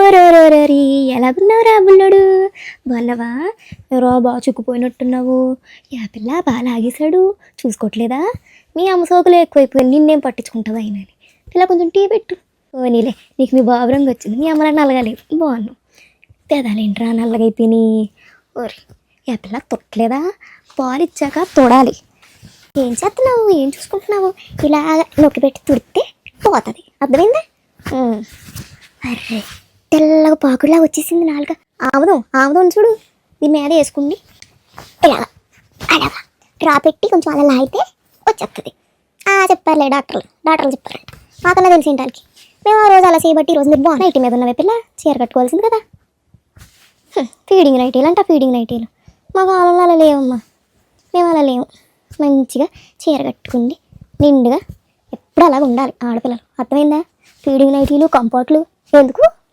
ఓరోరోరోరి ఎలాగున్నావురా బుల్లడు బాగున్నావా? ఎవరో బాగా చుక్కుపోయినట్టున్నావు. పిల్ల బాగా లాగేశాడు, చూసుకోవట్లేదా? మీ అమ్మ సోకులు ఎక్కువైపోయింది, నిన్నేం పట్టించుకుంటావు అయినని. పిల్ల కొంచెం టీ పెట్టు. నీలే నీకు మీ బాబు రంగు వచ్చింది, మీ అమ్మలా నల్లగలేదు, బాగున్నావు. పెదాలేంట్రా నల్లగైపోయినాయి. ఓరి పిల్ల తొట్టలేదా? పాలు ఇచ్చాక తొడాలి. ఏం చేస్తున్నావు, ఏం చూసుకుంటున్నావు? ఇలా నొక్కి పెట్టి తుడితే పోతుంది, అర్థమైందా? అర్రే తెల్లగా పాకుడులా వచ్చేసింది నాలుక. ఆముదం చూడు, దీని మీద వేసుకుని ఇలాగా అలాగా డ్రా పెట్టి కొంచెం అలా లాగితే వచ్చేస్తుంది. చెప్పారులే డాక్టర్లు చెప్పారు. మాకన్నా తెలిసి ఇంటానికి మేము ఆ రోజు అలా చేయబట్టి ఈ రోజు మీరు బాగుంది. నైటీ మీద ఉన్నవే పిల్ల, చీర కట్టుకోవాల్సింది కదా. ఫీడింగ్ నైటీలు అంట, ఫీడింగ్ నైటీలు. మా కాలంలో అలా లేవమ్మా, మేము అలా లేవు. మంచిగా చీర కట్టుకుంది నిండుగా ఎప్పుడు అలాగ ఉండాలి ఆడపిల్లలు, అర్థమైందా? ఫీడింగ్ నైటీలు కంఫర్ట్లు ఎందుకు?